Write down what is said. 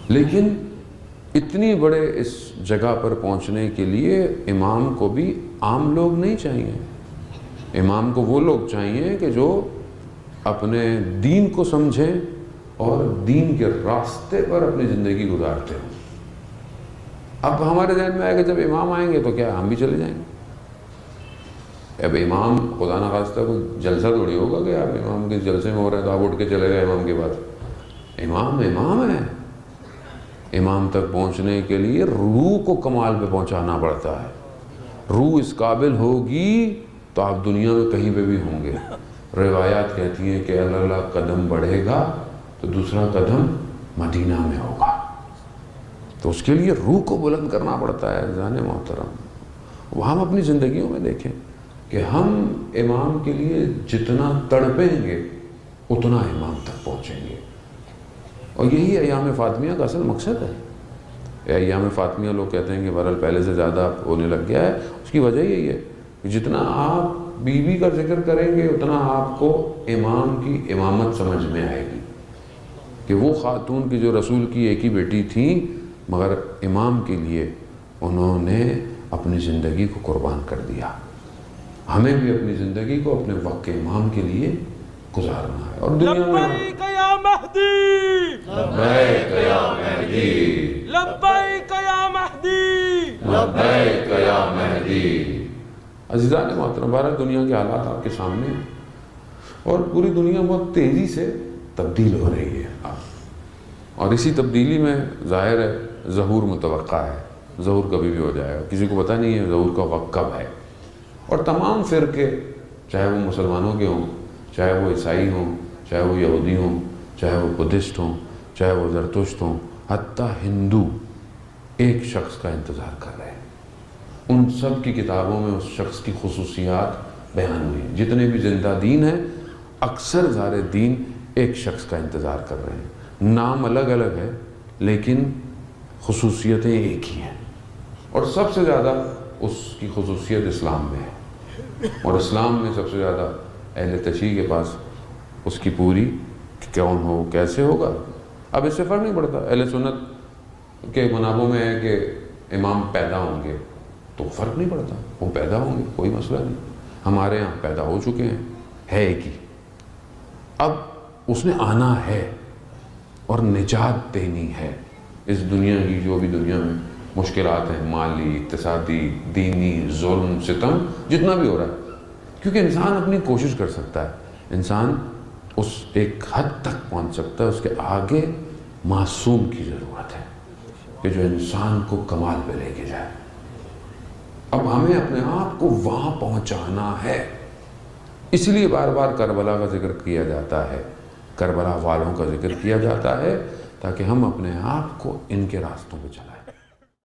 لیکن اتنی بڑے اس جگہ پر پہنچنے کے لیے امام کو بھی عام لوگ نہیں چاہیے، امام کو وہ لوگ چاہیے کہ جو اپنے دین کو سمجھیں اور دین کے راستے پر اپنی زندگی گزارتے ہوں۔ اب ہمارے ذہن میں آئے گا جب امام آئیں گے تو کیا ہم بھی چلے جائیں گے؟ اب امام خدا نہ خواستہ کوئی جلسہ تھوڑی ہوگا کہ آپ امام کے جلسے میں ہو رہے ہیں تو آپ اٹھ کے چلے گئے امام کے بعد۔ امام امام ہے، امام تک پہنچنے کے لیے روح کو کمال پہ پہنچانا پڑتا ہے۔ روح اس قابل ہوگی تو آپ دنیا میں کہیں پہ بھی ہوں گے۔ روایات کہتی ہیں کہ اللہ قدم بڑھے گا تو دوسرا قدم مدینہ میں ہوگا، تو اس کے لیے روح کو بلند کرنا پڑتا ہے۔ جان محترم، وہ ہم اپنی زندگیوں میں دیکھیں کہ ہم امام کے لیے جتنا تڑپیں گے اتنا امام تک پہنچیں گے، اور یہی ایام فاطمیہ کا اصل مقصد ہے۔ ایام فاطمیہ لوگ کہتے ہیں کہ بہرحال پہلے سے زیادہ ہونے لگ گیا ہے، اس کی وجہ یہی ہے کہ جتنا آپ بیوی کا ذکر کریں گے اتنا آپ کو امام کی امامت سمجھ میں آئے گی کہ وہ خاتون کی جو رسول کی ایک ہی بیٹی تھیں مگر امام کے لیے انہوں نے اپنی زندگی کو قربان کر دیا۔ ہمیں بھی اپنی زندگی کو اپنے وقت کے امام کے لیے گزارنا ہے۔ اور دنیا میں لبیک یا مہدی، لبیک یا مہدی، لبیک یا مہدی، لبیک یا مہدی۔ عزیزان محترم، بہرحال دنیا کے حالات آپ کے سامنے ہیں اور پوری دنیا بہت تیزی سے تبدیل ہو رہی ہے، اور اسی تبدیلی میں ظاہر ہے ظہور متوقع ہے۔ ظہور کبھی بھی ہو جائے گا، کسی کو پتہ نہیں ہے ظہور کا وقت کب ہے۔ اور تمام فرقے، چاہے وہ مسلمانوں کے ہوں، چاہے وہ عیسائی ہوں، چاہے وہ یہودی ہوں، چاہے وہ بدھسٹ ہوں، چاہے وہ زرتشت ہوں، حتیٰ ہندو ایک شخص کا انتظار کر رہے ہیں۔ ان سب کی کتابوں میں اس شخص کی خصوصیات بیان ہوئی ہیں۔ جتنے بھی زندہ دین ہیں اکثر سارے دین ایک شخص کا انتظار کر رہے ہیں، نام الگ الگ ہے لیکن خصوصیتیں ایک ہی ہیں، اور سب سے زیادہ اس کی خصوصیت اسلام میں ہے، اور اسلام میں سب سے زیادہ اہل تشیع کے پاس اس کی پوری کون ہو کیسے ہوگا۔ اب اس سے فرق نہیں پڑتا، اہل سنت کے منابوں میں ہے کہ امام پیدا ہوں گے تو فرق نہیں پڑتا، وہ پیدا ہوں گے کوئی مسئلہ نہیں۔ ہمارے ہاں پیدا ہو چکے ہیں، ہے ایک ہی، اب اس نے آنا ہے اور نجات دینی ہے اس دنیا کی جو بھی دنیا میں مشکلات ہیں، مالی، اقتصادی، دینی، ظلم، ستم جتنا بھی ہو رہا ہے، کیونکہ انسان اپنی کوشش کر سکتا ہے، انسان اس ایک حد تک پہنچ سکتا ہے، اس کے آگے معصوم کی ضرورت ہے کہ جو انسان کو کمال پہ لے کے جائے۔ اب ہمیں اپنے آپ کو وہاں پہنچانا ہے، اس لیے بار بار کربلا کا ذکر کیا جاتا ہے، کربلا والوں کا ذکر کیا جاتا ہے تاکہ ہم اپنے آپ کو ان کے راستوں پہ چلائیں۔